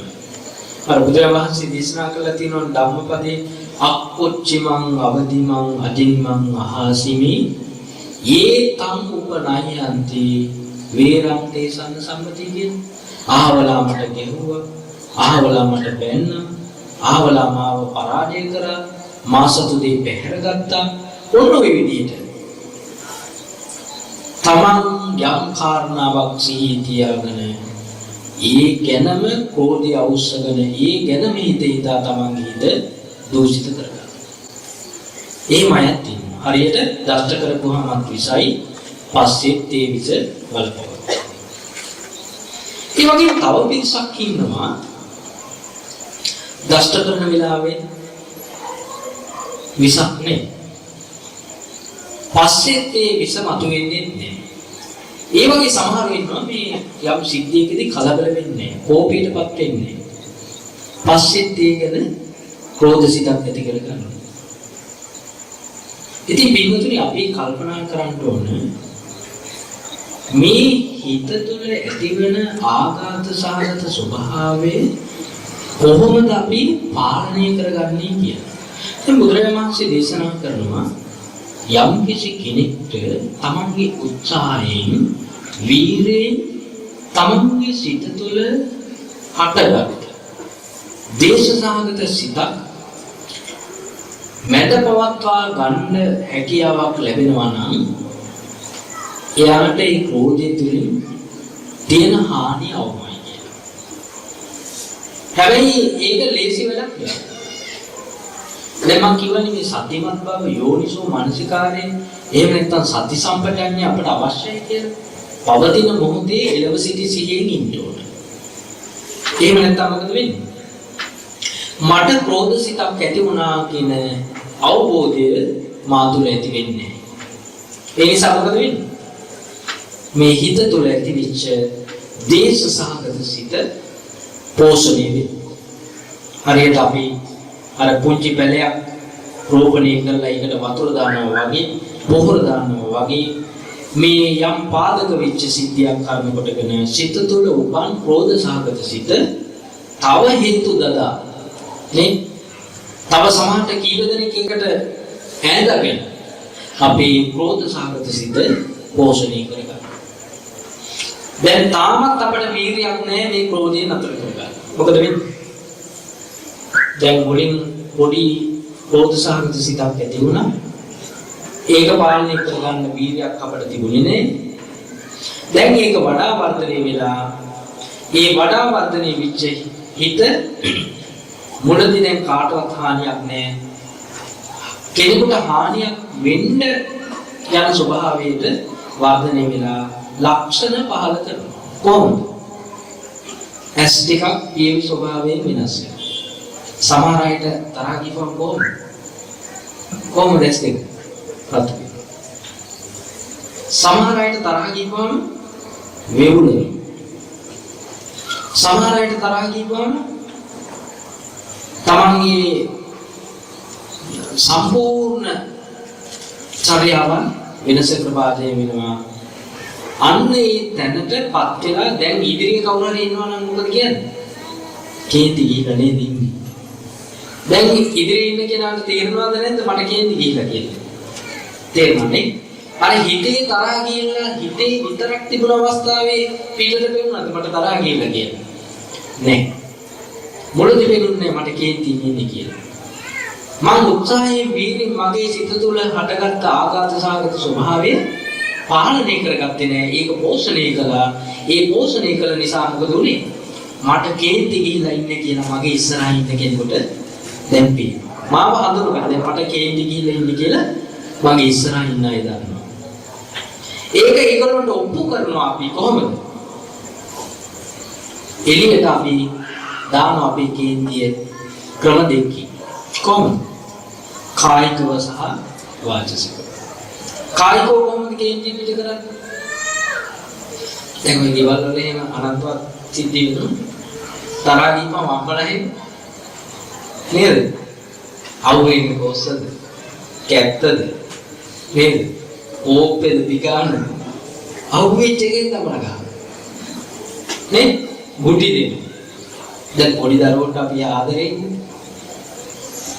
අර බුදුරජාණන් වහන්සේ දේශනා කළා තියෙනවා ධම්මපදේ අක්කොච්චිමං අවදිමං අජින්මං අහාසිමි යේ තං උපනයන්ති වේරං තේසන්න සම්පති කියන. ආවලා මට ගෙහුවා, ආවලා මට බැන්නා, ආවලා මාව පරාජය කරා, මා සතු දෙය පැහැරගත්තා. ඔන්න ඔය විදිහට තමන් යම් කාරණාවක් සිහි තියාගෙන ඒ ගැනම ක්‍රෝධය අවශ්‍යගෙන ඒ ගැනම හිතා තමන්ගේ හිත දූෂිත කරගන්න. එහෙමයි තියෙන්නේ. හරියට දෂ්ට කරපුවාමත් විසයි පස්සෙත් ඒ විස වලපවන. ඒ වගේ තව පිරිසක් ඉන්නවා දෂ්ට කරන වෙලාවේ විසක් නේ. පස්සෙත් ඒ විස මතුවෙන්නේ නැහැ. ඒ වගේ සමහර ඉන්නවා මේ යම් සිද්ධියකදී කලබල වෙන්නේ නැහැ, කෝපයටපත් වෙන්නේ නැහැ. පස්සෙත් ඒකද ක්‍රෝධ සිතක් ඇති කර ගන්නවා. ඉතින් පින්වතුනි අපි කල්පනා කරන්න ඕන මේ හිත තුළ ඇතිවන ආඝාත සහගත ස්වභාවය කොහොමද අපි පාලනය කරගන්නේ කියලා. දැන් බුදුරජාණන් වහන්සේ දේශනා කරනවා යම් කිසි කෙනෙක්ට තමන්ගේ උත්සාහයෙන් වීරයෙන් තමන්ගේ සිත තුළ හටගත් දේශසහගත සිතක් මැද පවත්වා ගන්න හැකියාවක් ලැබෙනවා නම් එයාට ඒ ක්‍රෝධය තුළින් තියෙන හානිය අවමයි කියලා. හැබැයි ඒක ලේසි වැඩක් නෙවෙයි. දැන් මම කියවනේ මේ සතිමත් බව යෝනිසෝ මනසිකාරයෙන් එහෙම නැත්නම් සති සම්පජඤ්ඤය අපට අවශ්‍යයි කියලා. පවතින මොහොතේ එළව සිටි සිහියෙන් ඉන්න ඕන. එහෙම නැත්නම් මොකද වෙන්නේ? මට ක්‍රෝධ සිතක් ඇති වුණා කියන අවබෝධය මා තුළ ඇති වෙන්නේ නැහැ. ඒ නිසා මොකද වෙන්නේ? මේ හිත තුළ ඇතිවෙච්ච දේශ සහගත සිත පෝෂණය වෙනවා. හරියට අපි අර පුංචි පැලයක් රෝපණය කරලා ඒකට වතුර දානවා වගේ, පොහොර දානවා වගේ මේ යම් පාදක වෙච්ච සිද්ධියක් කර්ම කොටගෙන සිත තුළ උපන් ක්‍රෝධ සහගත සිත තව හේතු දදා නේ තව සමාහට කීප දෙනෙක් එකට ඈඳගෙන අපේ ක්‍රෝධ සහගත සිත පෝෂණය කරගන්න. දැන් තාමත් අපිට වීරියක් නැහැ මේ ක්‍රෝධය නතර කරගන්න. මොකද වෙන්නේ? දැන් මුලින් පොඩි ක්‍රෝධ සහගත සිතක් ඇති වුණා. ඒක පාලනය කරගන්න වීරියක් අපිට තිබුණේ නැහැ. දැන් ඒක වඩා වර්ධනය වෙලා ඒ වඩා වර්ධනය වෙච්ච හිත මුලදී දැන් කාටවත් හානියක් නැහැ. කෙනෙකුට හානියක් වෙන්න යන ස්වභාවයට වර්ධනය වෙලා ලක්ෂණ පහළ කරනවා. කොහොමද? ඇස් ටිකක් ඒ ස්වභාවයෙන් වෙනස් වෙනවා. සමහර අයට තරහ ගිහුවම කොහොමද ඇස් දෙක? රත් වෙනවා. සමහර අයට තරහ ගිහුවම වේවුලනවා. සමහර අයට තරහ ගිහුවම තමන්ගේ සම්පූර්ණ චර්යාවන් වෙනසකට බාධා වෙනවා. අන්න ඒ තැනටපත් වෙලා දැන් ඉදිරියේ කවුරු හරි ඉන්නවා නම් මොකද කියන්නේ? කේන්ති ගිහලා නේද ඉන්නේ. දැන් ඉදිරියේ ඉන්න කෙනාට තේරෙනවද නැද්ද මට කේන්ති ගිහලා කියලා? තේරෙන්නේ? අර හිතේ තරහ ගිහලා හිතේ විතරක් තිබුණ අවස්ථාවේ පිටට පෙවුනද මට තරහ ගිහලා කියලා? නෑ. මුලදී පෙනුන්නේ මට කේන්ති ඉන්නේ කියලා. මම උත්සාහයෙන් වීරින් මගේ සිත තුළ හටගත්ත ආඝාත සහගත ස්වභාවය පාලනය කරගත්තේ නෑ. ඒක පෝෂණය කළා. ඒ පෝෂණය කළ නිසා මොකද උනේ? මට කේන්ති ගිහිලා ඉන්නේ කියලා මගේ ඉස්සරහින් ඉන්න කෙනෙකුට දැන් පේනවා. මාව හඳුනගන්න. දැන් මට කේන්ති ගිහිලා ඉන්නේ කියලා මගේ ඉස්සරහින් ඉන්න අය දන්නවා. ඒක ඒගොල්ලන්ට ඔප්පු කරනවා අපි කොහොමද? එළියට අපි දාන අපේ කේන්තිය ක්‍රම දෙකකින්. කොහොමද? කායිකව සහ වාචසිකව. කායිකව කොහොමද කේන්තිය පිට කරන්නේ? දැන් මේ දේවල් වල එහෙම අනන්තවත් සිද්ධ වෙනවා. තරහා දීපම වම්බලා එහෙම නේද? අවුෙන්නේ කොස්සද? කැත්තද? නේද? ඕපෙද දිගාන අවුෙච්ච එකෙන් තමයි ගන්න. නේ? මුටි දෙන්න. දැන් පොඩි දරුවන්ට අපි ආදරේ ඉන්නේ.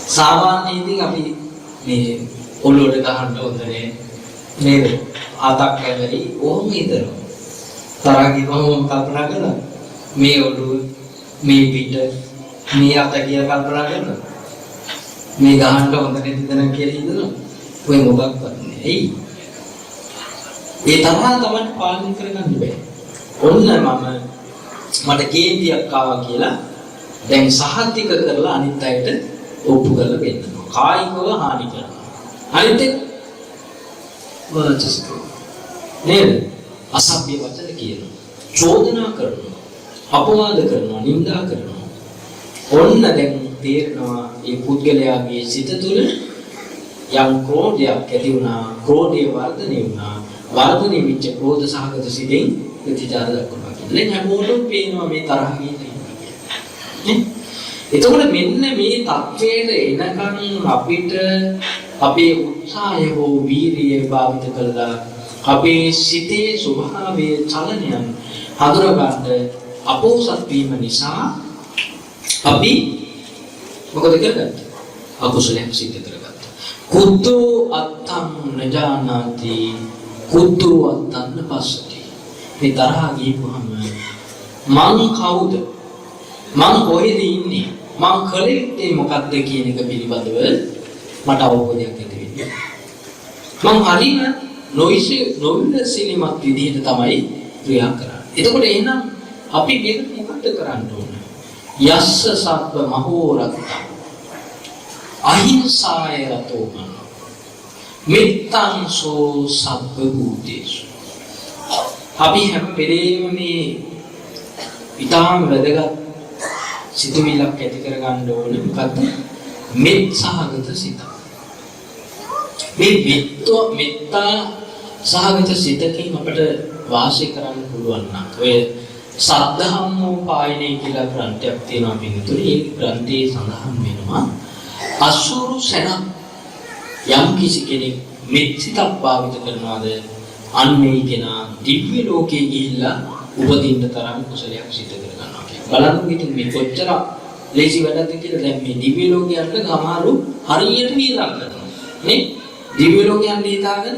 සාමාන්‍යයෙන් ඉතින් අපි මේ ඔළුවට ගහන්න හොඳ නේද? ආතක් කැමරි ඕම හිතනවා. තරහ ගිහම කල්පනා කරනවා. මේ ඔළුව මේ පිට මේ අත කියලා කල්පනා කරනවා. මේ ගහන්න හොඳ නැතිද කියලා හිතනවා. ඔය මොකක්වත් නෑ. එයි. ඒ තරහ තමයි පාලනය කරගන්න බෑ. ඔන්න මට කේන්තියක් ආවා කියලා දැන් සහතික කරලා අනිත් අයට ඔප්පු කරලා දෙන්නවා. කායිකව හානි කරනවා. අනිත් එක වාචිකව නේද? අසභ්‍ය වචන කියනවා. චෝදනා කරනවා. අපවාද කරනවා. නිඳා කරනවා. ඔන්න දැන් තේරෙනවා මේ පුද්ගලයාගේ සිත තුළ යම් ක්‍රෝධයක් ඇති වුණා. ක්‍රෝධය වර්ධනය වුණා. වර්ධනය වෙච්ච ක්‍රෝධ සහගත සිතෙන් ප්‍රතිචාර දක්වනවා. දැන් හැමෝටම පේනවා මේ තරහ කියන්නේ. එතකොට මෙන්න මේ தത്വයට එනකන් අපිට අපේ උත්සාහය හෝ වීරිය භාවිත කළා අපේ සිතේ ස්වභාවයේ චලනයන් හඳුනගන්න අපෝසත් වීම නිසා අපි මොකද කරගත්තේ? අකුසලයක් සිද්ධ කරගත්තා. කුද්දෝ අත්තං නජානාති කුද්දෝ අත්තං පස්සති. මේ තරහ ගිහුවම මං කවුද? මං කොහෙද ඉන්නේ? මං කලෙත්තේ මොකක්ද කියන එක පිළිබඳව මට අවබෝධයක් ඇති වෙන්නේ. මං හරින නොවිසිලිමත් විදිහට තමයි ක්‍රියා කරන්නේ. එතකොට එහෙනම් අපි මේක මොකක්ද කරන්න ඕන? යස්ස සබ්බ මහෝරත්තං අහිංසාය රතෝ මිත්තං සෝ සබ්බ භූතේසු. අපි හැම වෙලේම මේ ඊටාම වැදගත් සිතුවිල්ලක් ඇති කරගන්න ඕනේ. මොකද්ද? මෙත් සහගත සිත. මේ මෙත්තා සහගත සිතකින් අපිට වාසය කරන්න පුළුවන් නම් ඔය සද්ධාම්මෝපායනේ කියලා ග්‍රන්ථයක් තියෙනවා පිටුතුනේ. ඒ ග්‍රන්ථයේ සඳහන් වෙනවා අසුරු සෙනක් යම් කිසි කෙනෙක් මෙත් සිතක් භාවිත කරනවාද අන්නේ කෙනා දිව්‍ය ලෝකේ ගිහිල්ලා උපදින්න තරම් කුසලයක් සිදු කර ගන්නවා කියලා. බලන්න ඉතින් මේ කොච්චර ලේසි වැඩක්ද කියලා. දැන් මේ දිව්‍ය ලෝකයන්ට ගමාරු හරියට වියදම් කරනවා නේ. දිව්‍ය ලෝකයන් දීතාගෙන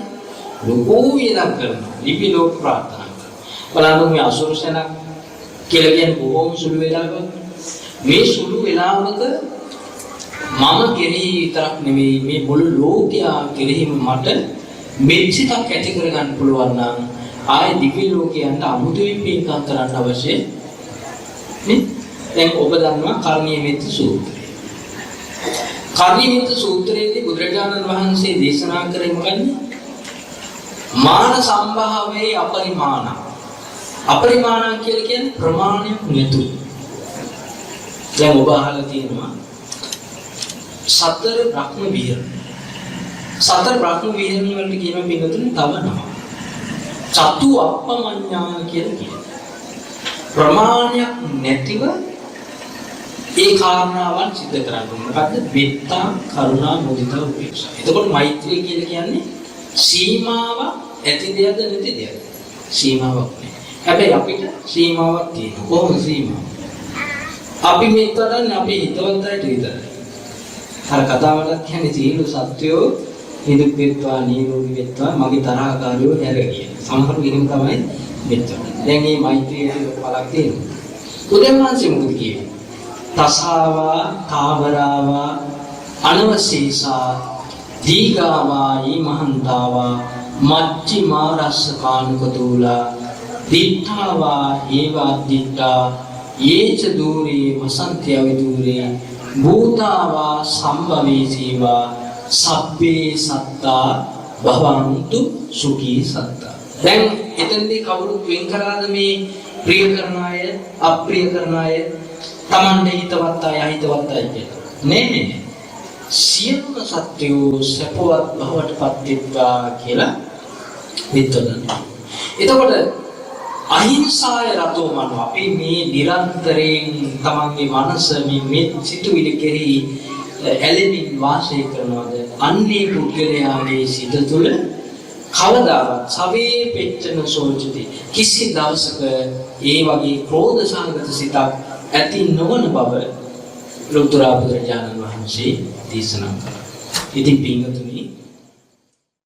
ලෝකෝ වියදම් කරනවා. දිව්‍ය ලෝක ප්‍රාර්ථනා කරනවා. බලන්න මේ අසුරු සෙනක් කියලා කියන්නේ බොහොම සුළු වෙලාවක. මේ සුළු වෙලාවක මම කෙරෙහි විතරක් නෙවෙයි මේ මුළු ලෝකයා කෙරෙහිම මට මෙච්චිතක් ඇති කරගන්න පුළුවන් නම් ආයේ දිව්‍ය ලෝකයන්ට අමුතුවෙන් පින්කම් කරන්න අවශ්‍ය නේ. දැන් ඔබ දන්නවා කර්ණීය මෙත්ත සූත්‍රය. කර්ණීය මෙත්ත සූත්‍රයේදී බුදුරජාණන් වහන්සේ දේශනා කරේ මොකද්ද? මාන සම්භාවයේ අපරිමාණ. අපරිමාණ කියලා කියන්නේ ප්‍රමාණයක් නැතු. දැන් ඔබ අහලා තියෙනවා සතර බ්‍රහ්ම විහරණ. සතර බ්‍රහ්ම විහරණ වලට කියනවා පිටුතුනේ තව නම. චතු අප්පමඤ්ඤා කියලා කියනවා. ප්‍රමාණයක් නැතිව ඒ කාරණාවන් සිද්ධ කරන්නේ. මොකද්ද? මෙත්තා, කරුණා, මුදිතා, උපේක්ෂා. එතකොට මෛත්‍රිය කියලා කියන්නේ සීමාව ඇති දෙයක්ද නැති දෙයක්ද? සීමාවක් නැහැ. හැබැයි අපිට සීමාවක් තියෙනවා. කොහොමද සීමාව? අපි මේක වඩන්නේ අපේ හිතවන්තයිට විතරයි. අර කතාවලත් කියන්නේ සියලු සත්වයෝ නිදුක් වෙත්වා නිරෝගී වෙත්වා මගේ තරහකාරියෝ හැර කියන. සමහර කෙනෙක් තමයි මෙච්චර. දැන් මේ මෛත්‍රියේ බලක් තියෙනවා. උදේමාංශෙ මොකද කියන්නේ? තසාවා, තාවරාවා, අනවශේෂා, දීගාවා, ඊමහන්තාවා, මච්චිමා රස්සකානුකතූලා, දිඨාවා, ඒවාදිට්ඨා, යේච දූරේ වසන්තය විදූරේ භූතාවා සම්භවේසීවා සබ්බේ සත්තා භවන්තු සුඛී සත්තා. දැන් එතනදී කවුරුත් වෙන් කරාද මේ ප්‍රිය කරන අය අප්‍රිය කරන අය Tamande හිතවත් අය අහිතවත් අය කියලා නේ සියලුම සත්‍යෝ සපවත් භවට පත්විත්වා කියලා විතොලන. එතකොට අහිංසාය රතෝ මනෝ අපි මේ නිරන්තරයෙන් තමන්ගේ මනස මේ සිතුවිලි කෙරෙහි ඇලෙමින් වාසය කරනවාද අන්නේ පුද්ගලයාගේ සිත තුළ කවදාවත් සවේ පෙච්චන සෝචති කිසි දවසක ඒ වගේ ක්‍රෝධ සහගත සිතක් ඇති නොවන බව ලෝතර බුදුරජාණන් වහන්සේ දේශනා කළා. ඉතින් පින්වතුනි